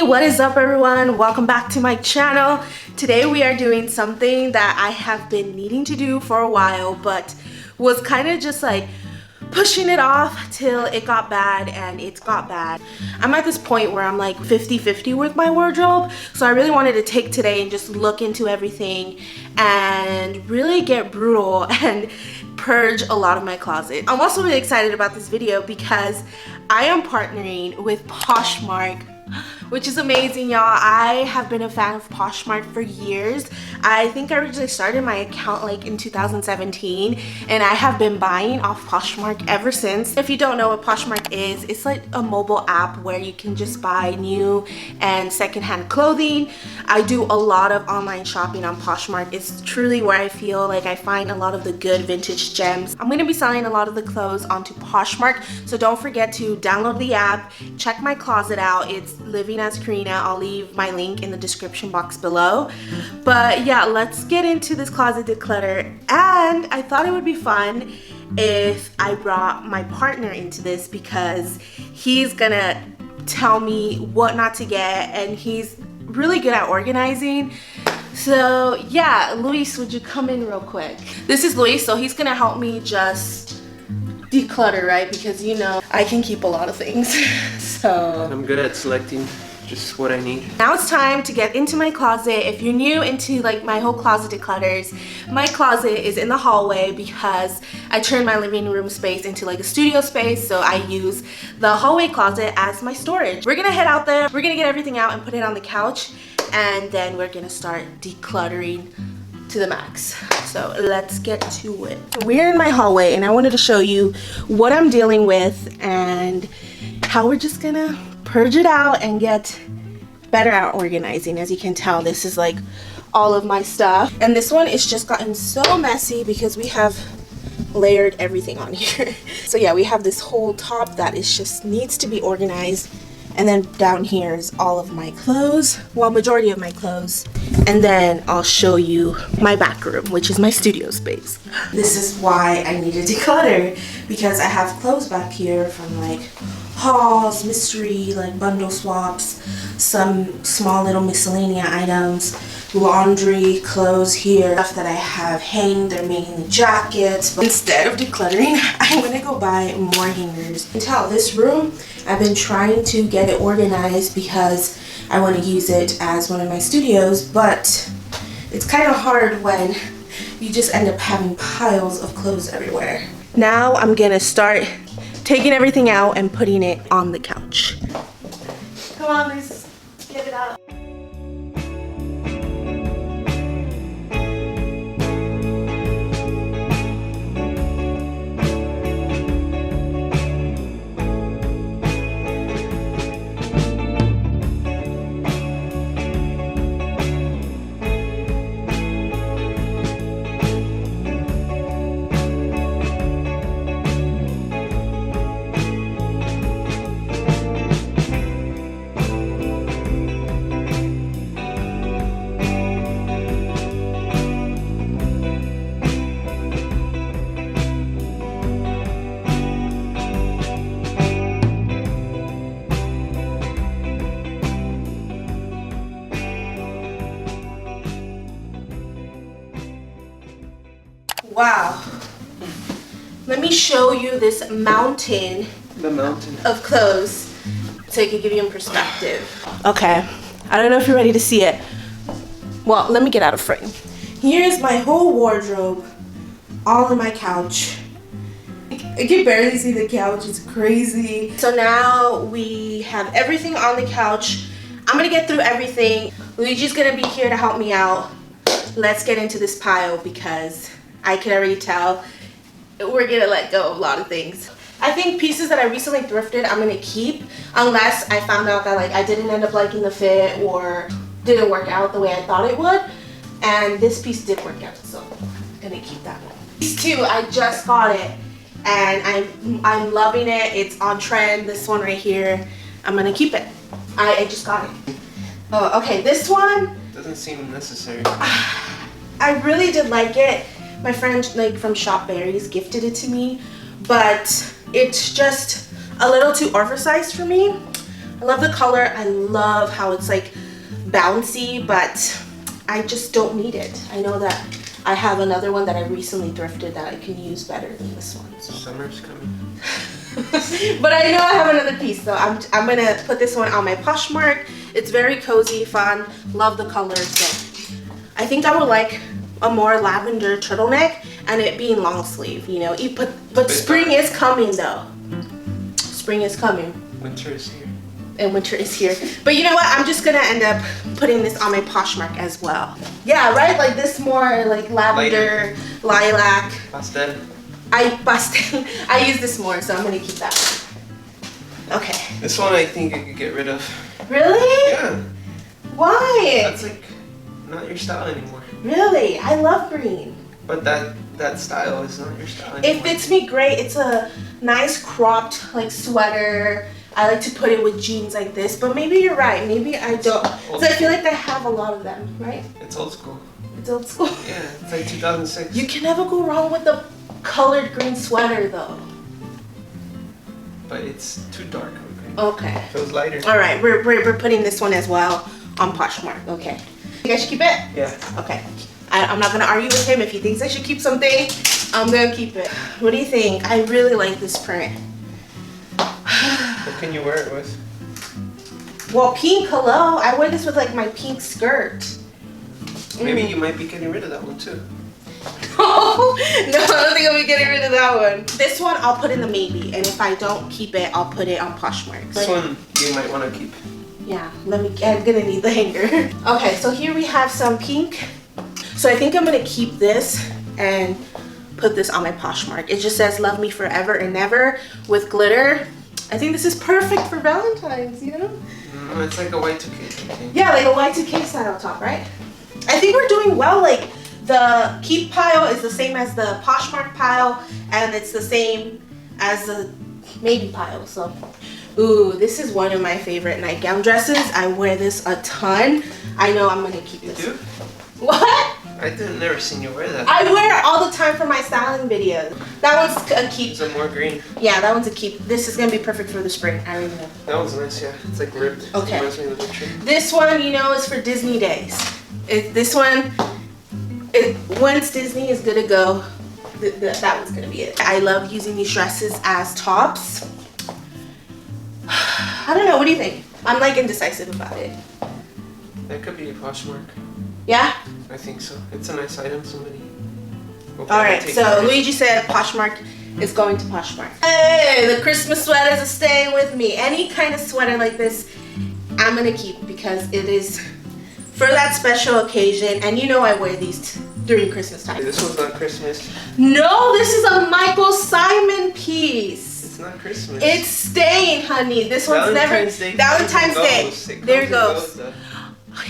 what is up everyone? Welcome back to my channel. Today we are doing something that I have been needing to do for a while, but was kind of just like pushing it off till it got bad, and it's got bad. I'm at this point where I'm like 50-50 with my wardrobe, so I really wanted to take today and just look into everything and really get brutal and purge a lot of my closet. I'm also really excited about this video because I am partnering with Poshmark, which is amazing, y'all. I have been a fan of Poshmark for years. I think I originally started my account like in 2017, and I have been buying off Poshmark ever since. If you don't know what Poshmark is, it's like a mobile app where you can just buy new and secondhand clothing. I do a lot of online shopping on Poshmark. It's truly where I feel like I find a lot of the good vintage gems. I'm going to be selling a lot of the clothes onto Poshmark, so don't forget to download the app, check my closet out. It's Living as Karina. I'll leave my link in the description box below. But yeah, let's get into this closet declutter. And I thought it would be fun if I brought my partner into this because he's gonna tell me what not to get, and he's really good at organizing. So yeah, Luis, would you come in real quick? This is Luis, so he's gonna help me just declutter, right? Because you know I can keep a lot of things. So I'm good at selecting just what I need. Now it's time to get into my closet. If you're new into like my whole closet declutters, my closet is in the hallway because I turned my living room space into like a studio space, so I use the hallway closet as my storage. We're gonna head out there, we're gonna get everything out and put it on the couch, and then we're gonna start decluttering to the max. So let's get to it. We're in my hallway and I wanted to show you what I'm dealing with and how we're just gonna purge it out and get better at organizing. As you can tell, this is like all of my stuff, and this one is just gotten so messy because we have layered everything on here. So yeah, we have this whole top that is just needs to be organized, and then down here is all of my clothes, well, majority of my clothes, and then I'll show you my back room, which is my studio space. This is why I needed to declutter, because I have clothes back here from like hauls, mystery, like bundle swaps, some small little miscellaneous items, laundry, clothes here, stuff that I have hanged. They're mainly jackets. But instead of decluttering, I'm gonna go buy more hangers. You can tell this room, I've been trying to get it organized because I want to use it as one of my studios, but it's kind of hard when you just end up having piles of clothes everywhere. Now I'm gonna start taking everything out and putting it on the couch. Come on, let's get it out. Wow. Let me show you this mountain of clothes so I can give you a perspective. Okay, I don't know if you're ready to see it. Well, let me get out of frame. Here's my whole wardrobe, all on my couch. I can barely see the couch, it's crazy. So now we have everything on the couch. I'm gonna get through everything. Luigi's gonna be here to help me out. Let's get into this pile because I can already tell we're gonna let go of a lot of things. I think pieces that I recently thrifted I'm gonna keep unless I found out that like I didn't end up liking the fit or didn't work out the way I thought it would. And this piece did work out, so I'm gonna keep that one. These two, I just got it and I'm loving it. It's on trend. This one right here, I'm gonna keep it. I just got it. Oh, okay, this one doesn't seem necessary. I really did like it. My friend like from Shop Berries gifted it to me, but it's just a little too oversized for me. I love the color. I love how it's like bouncy, but I just don't need it. I know that I have another one that I recently thrifted that I can use better than this one. So. Summer's coming. But I know I have another piece, so I'm gonna put this one on my Poshmark. It's very cozy, fun. Love the colors. So I think I would like a more lavender turtleneck and it being long sleeve, you know. But spring is coming though. Spring is coming. Winter is here. And winter is here. But you know what? I'm just gonna end up putting this on my Poshmark as well. Yeah, right? Like this more like lavender, lilac. Pastel. I use this more, so I'm gonna keep that one. Okay. This one I think I could get rid of. Really? Yeah. Why? That's like not your style anymore. Really? I love green. But that style is not your style It anymore. fits me great. It's a nice cropped like sweater. I like to put it with jeans like this, but maybe you're right. Maybe I don't. Because I feel like I have a lot of them, right? It's old school. It's old school. Yeah, it's like 2006. You can never go wrong with the colored green sweater though. But it's too dark of green. Okay. Feels lighter. All right, we're putting this one as well on Poshmark. Okay. You guys should keep it? Yeah. Okay. I'm not gonna argue with him. If he thinks I should keep something, I'm gonna keep it. What do you think? I really like this print. What can you wear it with? Well, pink, hello. I wear this with like my pink skirt. Maybe you might be getting rid of that one too. No, I don't think I'll be getting rid of that one. This one I'll put in the maybe, and if I don't keep it, I'll put it on Poshmark. This one you might want to keep. Yeah, I'm gonna need the hanger. Okay, so here we have some pink. So I think I'm gonna keep this and put this on my Poshmark. It just says love me forever and never with glitter. I think this is perfect for Valentine's, you know? No, it's like a Y2K thing. Yeah, like a Y2K style top, right? I think we're doing well. Like the keep pile is the same as the Poshmark pile, and it's the same as the maybe pile. So, ooh, this is one of my favorite nightgown dresses. I wear this a ton. I know I'm gonna keep this. You do? What? I didn't never seen you wear that. I wear it all the time for my styling videos. That one's a keep. Some more green. Yeah, that one's a keep. This is gonna be perfect for the spring. I already know. That one's nice, yeah. It's like ripped. Okay. It reminds me of the picture. This one, you know, is for Disney days. This one, once Disney is good to go, that one's gonna be it. I love using these dresses as tops. I don't know, what do you think? I'm like indecisive about it. That could be a Poshmark. Yeah? I think so. It's a nice item, somebody. Alright, so Luigi said Poshmark is going to Poshmark. Hey, the Christmas sweaters are staying with me. Any kind of sweater like this, I'm gonna keep because it is for that special occasion. And you know I wear these during Christmas time. This one's not Christmas. No, this is a Michael Simon piece. It's not Christmas. It's staying, honey. This one's Valentine's never... Day. Valentine's Day. There it goes. Though.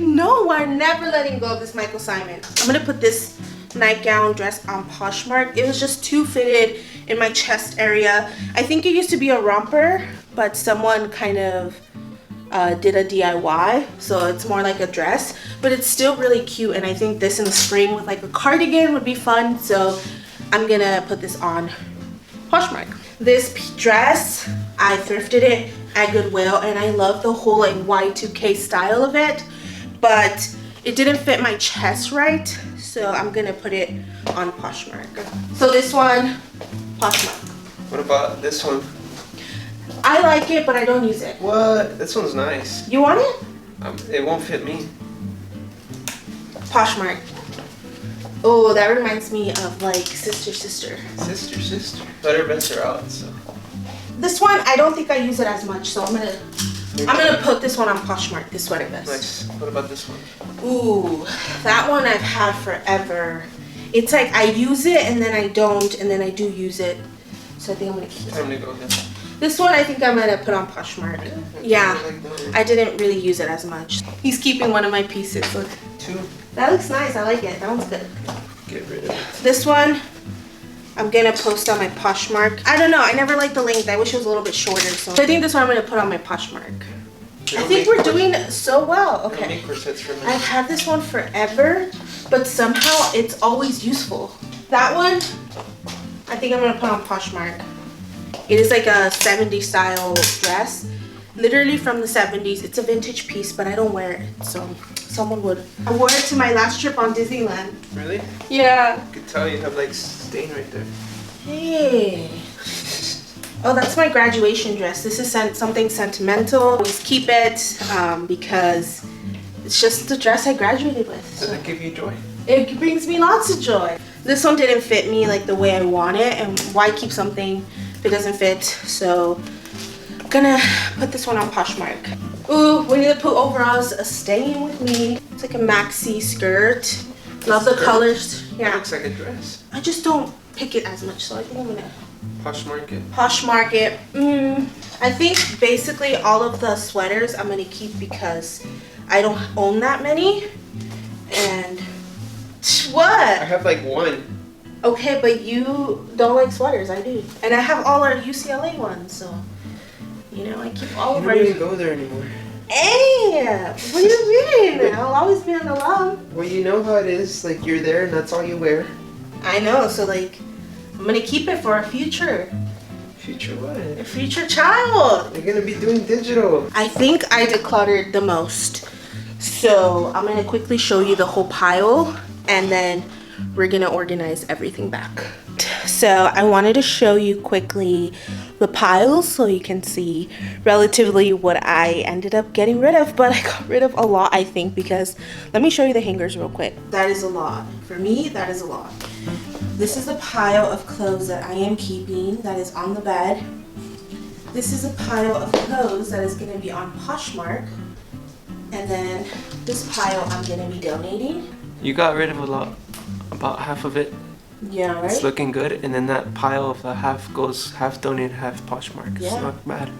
No, we're never letting go of this Michael Simon. I'm gonna put this nightgown dress on Poshmark. It was just too fitted in my chest area. I think it used to be a romper, but someone kind of did a DIY, so it's more like a dress, but it's still really cute. And I think this in the spring with like a cardigan would be fun, so I'm gonna put this on Poshmark. This dress, I thrifted it at Goodwill, and I love the whole like Y2K style of it, but it didn't fit my chest right, so I'm gonna put it on Poshmark. So this one, Poshmark. What about this one? I like it, but I don't use it. What? This one's nice. You want it? It won't fit me. Poshmark. Oh, that reminds me of like Sister. Sister. Better bets are out, so. This one, I don't think I use it as much, so I'm gonna put this one on Poshmark, this sweater vest. Nice. What about this one? Ooh, that one I've had forever. It's like I use it and then I don't, and then I do use it. So I think I'm gonna keep it. Time to go then. This one I think I'm gonna put on Poshmark. Yeah, I didn't really use it as much. He's keeping one of my pieces. Look. Two. That looks nice. I like it. That one's good. Get rid of it. This one I'm gonna post on my Poshmark. I don't know. I never liked the length. I wish it was a little bit shorter. So I think this one I'm gonna put on my Poshmark. I think we're doing so well. Okay. Make corsets for me. I've had this one forever, but somehow it's always useful. That one, I think I'm gonna put on Poshmark. It is like a 70s style dress, literally from the 70s. It's a vintage piece, but I don't wear it, so someone would. I wore it to my last trip on Disneyland. Really? Yeah. I could tell you have like stain right there. Hey. Oh, that's my graduation dress. This is something sentimental. I always keep it because it's just the dress I graduated with. Does it give you joy? It brings me lots of joy. This one didn't fit me like the way I want it, and why keep something if it doesn't fit? So I'm gonna put this one on Poshmark. Ooh, Winnie the Pooh overalls staying with me. It's like a maxi skirt. Love the colors. Yeah. It looks like a dress. I just don't pick it as much, so I think I'm gonna Poshmark it. Poshmark it. I think basically all of the sweaters I'm gonna keep because I don't own that many. And what? I have like one. Okay, but you don't like sweaters. I do, and I have all our UCLA ones, so you know I keep all of our. You don't even go there anymore. Hey, what do you mean? I'll always be on the lawn. Well, you know how it is. Like you're there, and that's all you wear. I know. So like, I'm gonna keep it for a future. Future what? A future child. You're gonna be doing digital. I think I decluttered the most, so I'm gonna quickly show you the whole pile, and then we're gonna organize everything back. So I wanted to show you quickly the piles so you can see relatively what I ended up getting rid of, but I got rid of a lot, I think, because let me show you the hangers real quick. That is a lot. For me, that is a lot. This is a pile of clothes that I am keeping that is on the bed. This is a pile of clothes that is gonna be on Poshmark. And then this pile I'm gonna be donating. You got rid of a lot. About half of it. Yeah, right? It's looking good, and then that pile of the half goes half donated, half Poshmark. It's Yeah. not bad.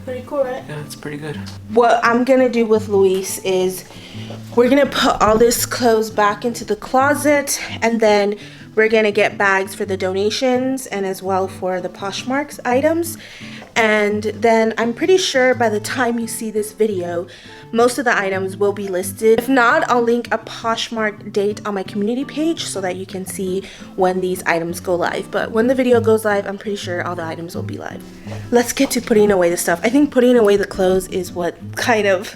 Pretty cool, right? Yeah, it's pretty good. What I'm gonna do with Luis is we're gonna put all this clothes back into the closet, and then we're gonna get bags for the donations and as well for the Poshmark items. And then I'm pretty sure by the time you see this video, most of the items will be listed. If not, I'll link a Poshmark date on my community page so that you can see when these items go live. But when the video goes live, I'm pretty sure all the items will be live. Let's get to putting away the stuff. I think putting away the clothes is what kind of,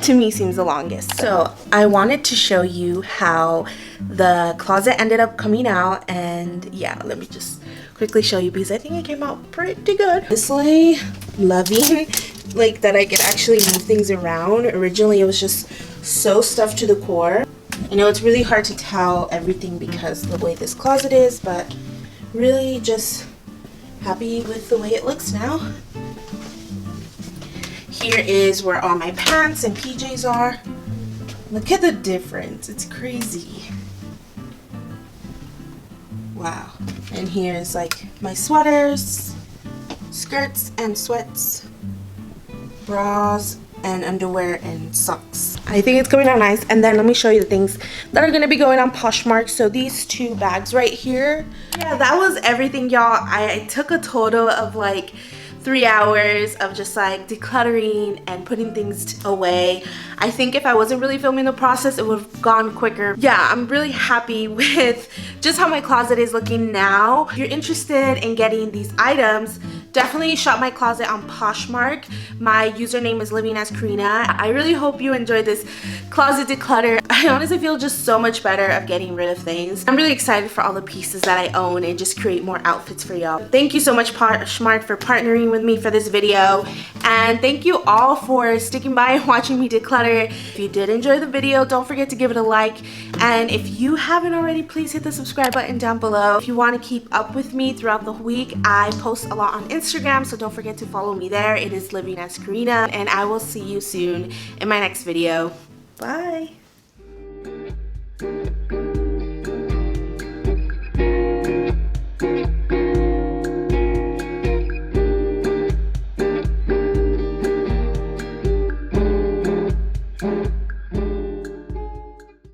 to me, seems the longest. So I wanted to show you how the closet ended up coming out, and yeah, let me just quickly show you because I think it came out pretty good. Honestly, loving like that I could actually move things around. Originally it was just so stuffed to the core. I know it's really hard to tell everything because of the way this closet is, but really just happy with the way it looks now. Here is where all my pants and PJs are. Look at the difference, it's crazy. Wow. And here's like my sweaters, skirts and sweats, bras and underwear and socks. I think it's coming out nice. And then let me show you the things that are gonna be going on Poshmark. So these two bags right here. Yeah, that was everything, y'all. I took a total of like 3 hours of just like decluttering and putting things away. I think if I wasn't really filming the process, it would have gone quicker. Yeah, I'm really happy with just how my closet is looking now. If you're interested in getting these items, definitely shop my closet on Poshmark. My username is living as Karina. I really hope you enjoyed this closet declutter. I honestly feel just so much better of getting rid of things. I'm really excited for all the pieces that I own and just create more outfits for y'all. Thank you so much, Poshmark, for partnering with me for this video. And thank you all for sticking by and watching me declutter. If you did enjoy the video, don't forget to give it a like. And if you haven't already, please hit the subscribe button down below. If you want to keep up with me throughout the week, I post a lot on Instagram, so don't forget to follow me there. It is living as Karina, and I will see you soon in my next video. Bye.